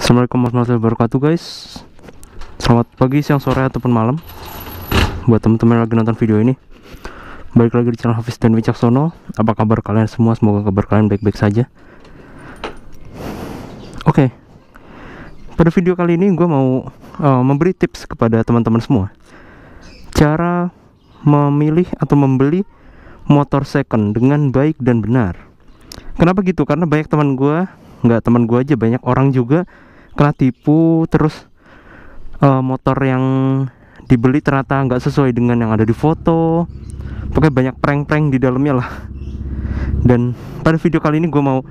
Assalamualaikum warahmatullahi wabarakatuh guys. Selamat pagi, siang, sore, ataupun malam buat teman-teman yang lagi nonton video ini. Balik lagi di channel Hafiz dan Wicaksono. Apa kabar kalian semua? Semoga kabar kalian baik-baik saja. Oke, pada video kali ini gue mau memberi tips kepada teman-teman semua cara memilih atau membeli motor second dengan baik dan benar. Kenapa gitu? Karena banyak teman gue, nggak teman gue aja, banyak orang juga kena tipu. Terus motor yang dibeli ternyata nggak sesuai dengan yang ada di foto. Pokoknya banyak prank-prank di dalamnya lah. Dan pada video kali ini gue mau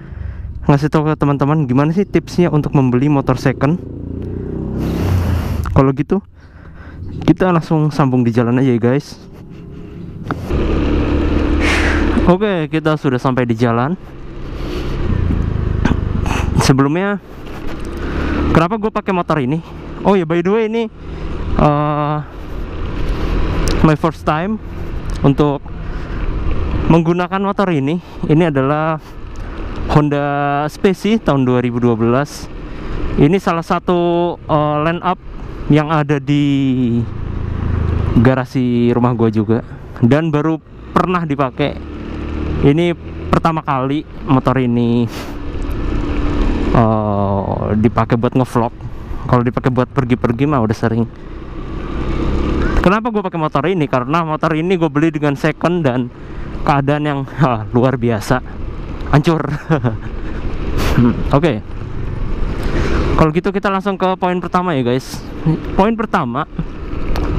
ngasih tahu ke teman-teman gimana sih tipsnya untuk membeli motor second. Kalau gitu kita langsung sambung di jalan aja ya guys. Oke, kita sudah sampai di jalan. Sebelumnya, kenapa gue pakai motor ini? Oh ya, by the way, ini my first time untuk menggunakan motor ini. Ini adalah Honda Specie tahun 2012. Ini salah satu line up yang ada di garasi rumah gue juga, dan baru pernah dipakai. Ini pertama kali motor ini dipakai buat ngevlog. Kalau dipakai buat pergi-pergi mah udah sering. Kenapa gue pakai motor ini? Karena motor ini gue beli dengan second dan keadaan yang luar biasa, hancur. Oke. Kalau gitu kita langsung ke poin pertama ya guys. Poin pertama,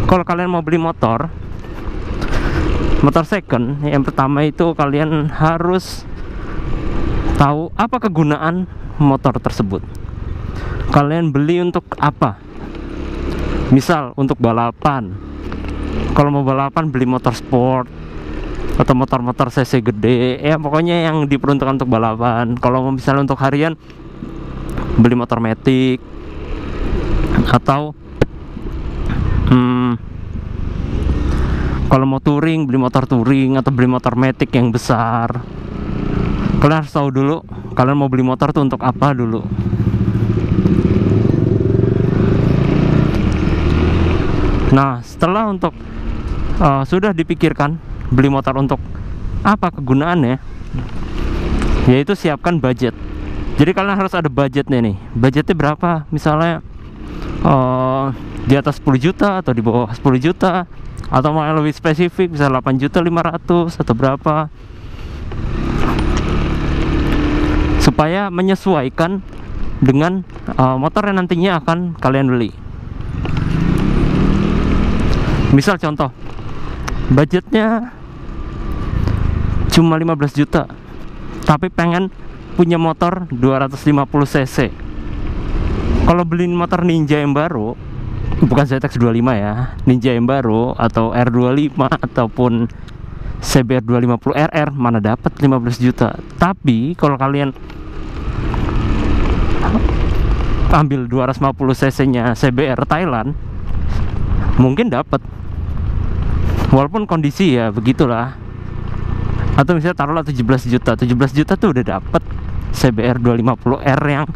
kalau kalian mau beli motor second, yang pertama itu kalian harus tahu apa kegunaan motor tersebut. Kalian beli untuk apa? Misal untuk balapan. Kalau mau balapan beli motor sport atau motor-motor cc gede, ya pokoknya yang diperuntukkan untuk balapan. Kalau misalnya untuk harian beli motor matic, atau kalau mau touring beli motor touring atau beli motor matic yang besar. Kalian harus tahu dulu kalian mau beli motor tuh untuk apa dulu. Nah, setelah untuk sudah dipikirkan beli motor untuk apa kegunaannya, yaitu siapkan budget. Jadi kalian harus ada budgetnya nih. Budgetnya berapa? Misalnya di atas 10 juta atau di bawah 10 juta, atau mau lebih spesifik bisa 8.500.000 atau berapa, supaya menyesuaikan dengan motor yang nantinya akan kalian beli. Misal contoh, budgetnya cuma 15 juta tapi pengen punya motor 250 cc. Kalau beli motor Ninja yang baru, bukan ZX 25 ya, Ninja yang baru atau R25 ataupun CBR 250 RR, mana dapat 15 juta. Tapi kalau kalian ambil 250 cc nya CBR Thailand, mungkin dapat, walaupun kondisi ya begitulah. Atau misalnya taruhlah 17 juta. 17 juta tuh udah dapat CBR 250R yang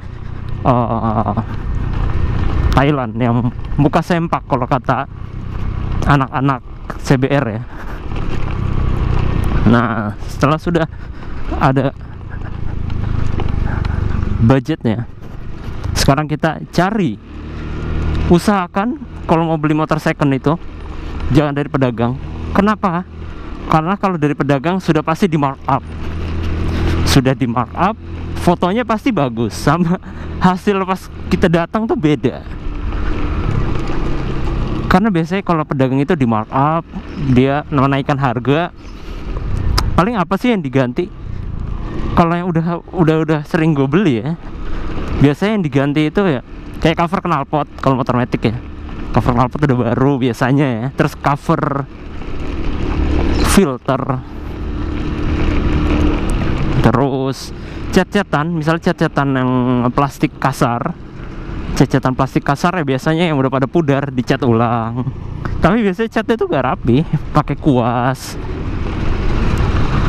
Thailand, yang muka sempak kalau kata anak-anak CBR ya. Nah, setelah sudah ada budgetnya, sekarang kita cari, usahakan kalau mau beli motor second itu jangan dari pedagang. Kenapa? Karena kalau dari pedagang sudah pasti di markup. Sudah di markup, fotonya pasti bagus, sama hasil pas kita datang tuh beda. Karena biasanya kalau pedagang itu di markup, dia menaikkan harga. Paling apa sih yang diganti? Kalau yang udah sering gue beli ya, biasanya yang diganti itu ya kayak cover knalpot kalau motor matic ya. Cover knalpot udah baru biasanya ya. Terus cover filter, terus cat-catan, misalnya cat-catan yang plastik kasar. Cat-catan plastik kasar ya biasanya yang udah pada pudar dicat ulang. Tapi biasanya catnya itu gak rapi, pakai kuas.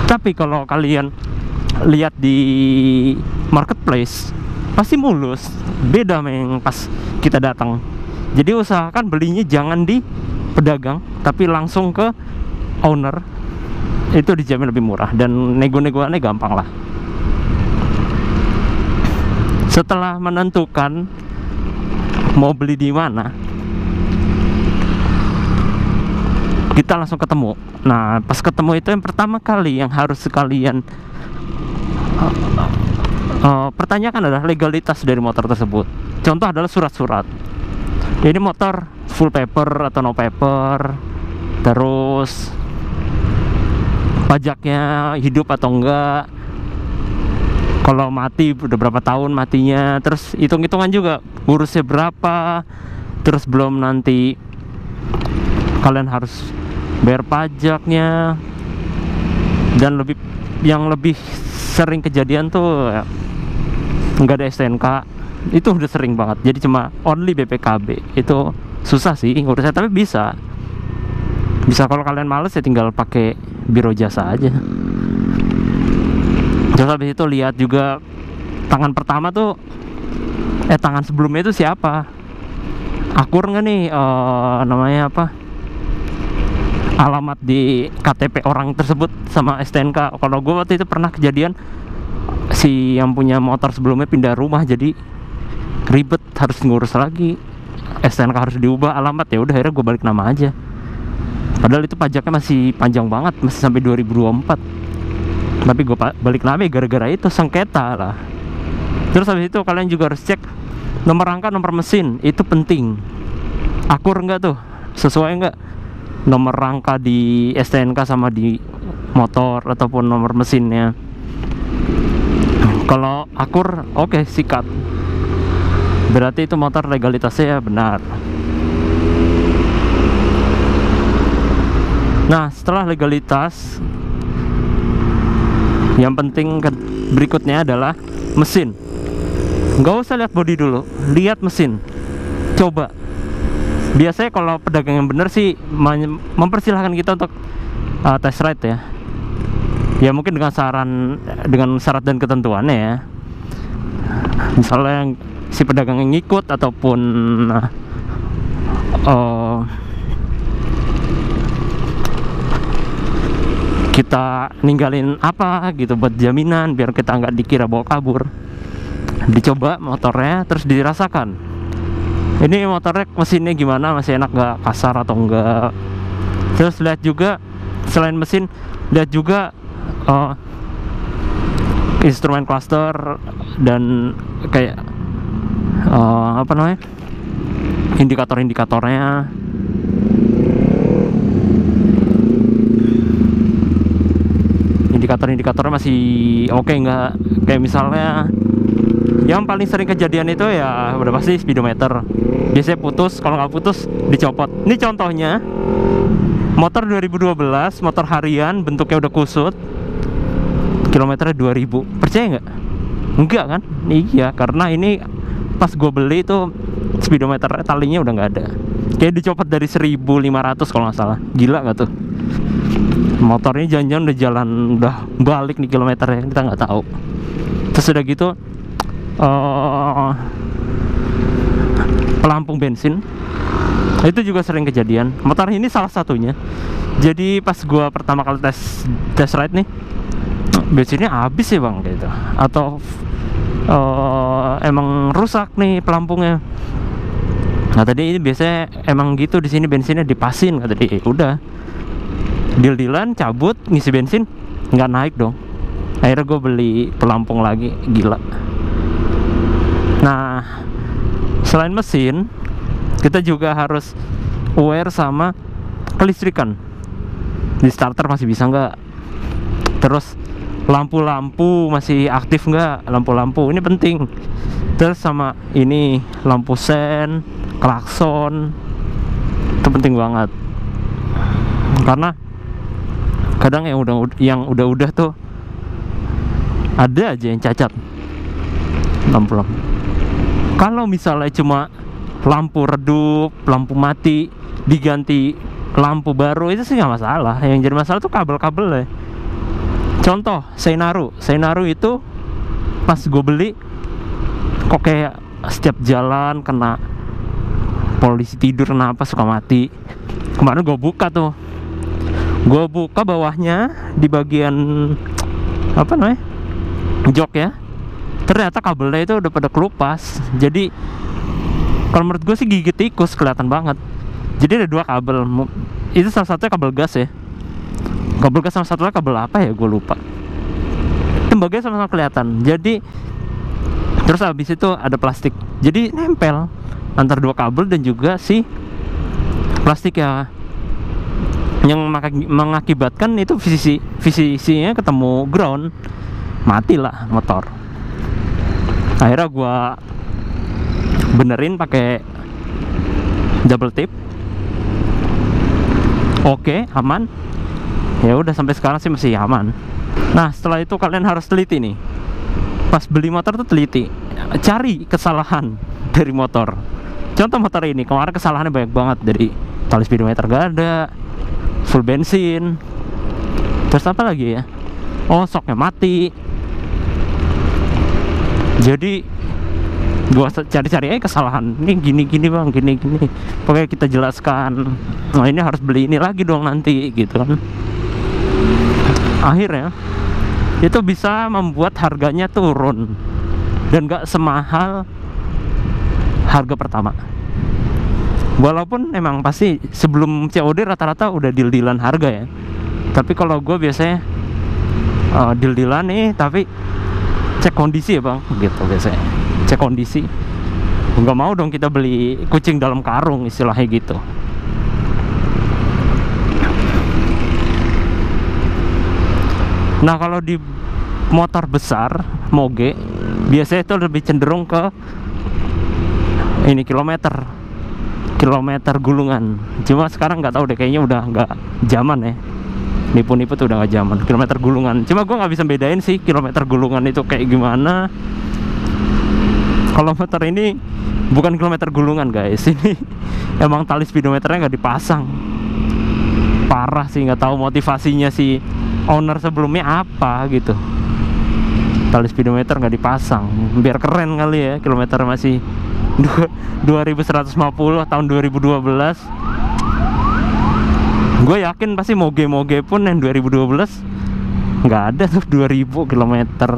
Tapi kalau kalian lihat di marketplace, pasti mulus, beda sama yang pas kita datang. Jadi usahakan belinya jangan di pedagang, tapi langsung ke owner, itu dijamin lebih murah dan nego-negoannya gampang lah. Setelah menentukan mau beli di mana, kita langsung ketemu. Nah, pas ketemu itu yang pertama kali yang harus sekalian pertanyakan adalah legalitas dari motor tersebut. Contoh adalah surat-surat. Ini motor full paper atau no paper, terus pajaknya hidup atau enggak, kalau mati udah berapa tahun matinya, terus hitung-hitungan juga urusnya berapa, terus belum nanti kalian harus bayar pajaknya. Dan yang lebih sering kejadian tuh ya, nggak ada STNK, itu udah sering banget. Jadi cuma only BPKB, itu susah sih ngurusnya, tapi bisa kalau kalian males ya tinggal pakai biro jasa aja. Terus habis itu lihat juga tangan pertama tuh, tangan sebelumnya itu siapa, akur nggak nih, namanya apa, alamat di KTP orang tersebut sama STNK. Kalau gue waktu itu pernah kejadian si yang punya motor sebelumnya pindah rumah, jadi ribet, harus ngurus lagi, STNK harus diubah, alamat, ya udah akhirnya gue balik nama aja. Padahal itu pajaknya masih panjang banget, masih sampai 2024. Tapi gue balik nama gara-gara itu sengketa lah. Terus habis itu kalian juga harus cek nomor rangka, nomor mesin, itu penting. Akur enggak tuh, sesuai enggak nomor rangka di STNK sama di motor ataupun nomor mesinnya. Kalau akur, oke, sikat, berarti itu motor legalitasnya benar. Nah, setelah legalitas, yang penting berikutnya adalah mesin. Nggak usah lihat bodi dulu, lihat mesin, coba. Biasanya kalau pedagang yang bener sih mempersilahkan kita untuk test ride ya. Ya mungkin dengan syarat dan ketentuannya ya. Misalnya yang si pedagang yang ngikut ataupun kita ninggalin apa gitu buat jaminan biar kita nggak dikira bawa kabur. Dicoba motornya, terus dirasakan ini motornya mesinnya gimana, masih enak nggak, kasar atau enggak. Terus lihat juga selain mesin, lihat juga instrumen cluster dan kayak apa namanya, indikatornya. Indikatornya masih oke nggak? Kayak misalnya yang paling sering kejadian itu ya udah pasti speedometer. Biasanya putus, kalau nggak putus dicopot. Ini contohnya motor 2012, motor harian, bentuknya udah kusut, kilometernya 2000. Percaya nggak? Enggak kan? Iya, karena ini pas gue beli itu speedometer talinya udah nggak ada. Kayak dicopot dari 1500 kalau nggak salah. Gila nggak tuh? Motornya jangan-jangan udah jalan, udah balik nih kilometernya, kita nggak tahu. Terus udah gitu pelampung bensin itu juga sering kejadian. Motor ini salah satunya. Jadi pas gua pertama kali test ride nih, bensinnya habis ya bang gitu, atau emang rusak nih pelampungnya. Nah tadi ini biasanya emang gitu, di sini bensinnya dipasin kata dia. Udah deal-dealan, cabut, ngisi bensin, nggak naik dong. Akhirnya gue beli pelampung lagi, gila. Nah, selain mesin, kita juga harus aware sama kelistrikan. Di starter masih bisa nggak? Terus lampu-lampu masih aktif nggak? Lampu-lampu ini penting. Terus sama ini lampu sen, klakson, itu penting banget. Karena kadang yang udah tuh ada aja yang cacat lampu. Kalau misalnya cuma lampu redup, lampu mati, diganti lampu baru, itu sih nggak masalah. Yang jadi masalah tuh kabel-kabel ya. Contoh Seinaru itu pas gue beli kok kayak setiap jalan kena polisi tidur kenapa suka mati. Kemarin gue buka tuh, gue buka bawahnya di bagian apa namanya, jok ya, ternyata kabelnya itu udah pada kelupas. Jadi kalau menurut gue sih gigit tikus, kelihatan banget. Jadi ada dua kabel, itu salah satunya kabel gas ya, kabel gas, sama satunya kabel apa ya gue lupa. Tembaganya sama-sama kelihatan. Jadi terus habis itu ada plastik, jadi nempel antar dua kabel, dan juga si plastik ya, yang mengakibatkan itu VCC-nya ketemu ground, matilah motor. Akhirnya gua benerin pakai double tip. Oke, aman. Ya udah, sampai sekarang sih masih aman. Nah, setelah itu kalian harus teliti nih. Pas beli motor tuh teliti, cari kesalahan dari motor. Contoh motor ini, kemarin kesalahannya banyak banget. Dari tali speedometer gak ada, full bensin, terus apa lagi ya, oh shocknya mati. Jadi gua cari-cari aja kesalahan. Ini gini bang, gini. Pokoknya kita jelaskan, nah ini harus beli ini lagi dong nanti, gitu kan. Akhirnya itu bisa membuat harganya turun dan gak semahal harga pertama. Walaupun emang pasti sebelum COD rata-rata udah deal-dealan harga ya, tapi kalau gue biasanya deal-dealan nih, tapi cek kondisi ya bang, gitu biasanya. Cek kondisi, nggak mau dong kita beli kucing dalam karung, istilahnya gitu. Nah, kalau di motor besar moge biasanya itu lebih cenderung ke ini kilometer gulungan. Cuma sekarang nggak tahu deh, kayaknya udah nggak zaman ya, nipu-nipu tuh udah nggak zaman kilometer gulungan. Cuma gue nggak bisa bedain sih kilometer gulungan itu kayak gimana. Kalau motor ini bukan kilometer gulungan guys, ini emang tali speedometernya nggak dipasang. Parah sih, nggak tahu motivasinya si owner sebelumnya apa gitu. Tali speedometer nggak dipasang, biar keren kali ya, kilometer masih 2150 tahun 2012. Gue yakin pasti moge pun yang 2012 nggak ada tuh 2000 kilometer.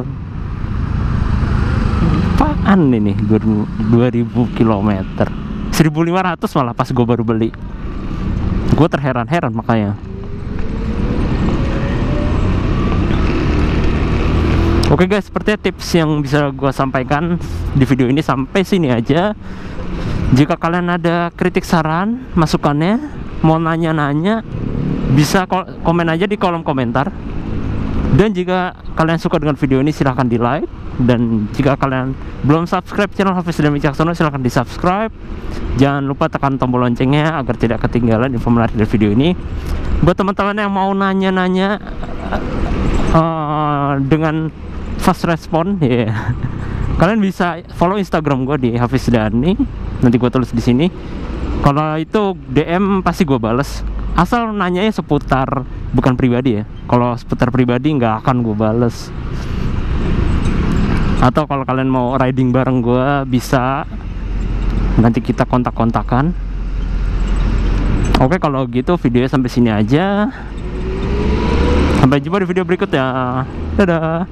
Apaan ini 2000 kilometer, 1500 malah pas gue baru beli. Gue terheran-heran makanya. Oke guys, sepertinya tips yang bisa gue sampaikan di video ini sampai sini aja. Jika kalian ada kritik, saran, masukannya, mau nanya-nanya, bisa komen aja di kolom komentar. Dan jika kalian suka dengan video ini, silahkan di like. Dan jika kalian belum subscribe channel Hafiz Hildan Wicaksono, silahkan di subscribe. Jangan lupa tekan tombol loncengnya agar tidak ketinggalan info menarik dari video ini. Buat teman-teman yang mau nanya-nanya dengan fast respon ya, kalian bisa follow Instagram gue di Hafiz Dani, nanti gue tulis di sini. Kalau itu DM pasti gue bales, asal nanyanya seputar bukan pribadi ya. Kalau seputar pribadi nggak akan gue bales. Atau kalau kalian mau riding bareng gue, bisa nanti kita kontak-kontakan. Oke, kalau gitu videonya sampai sini aja. Sampai jumpa di video berikutnya. Dadah.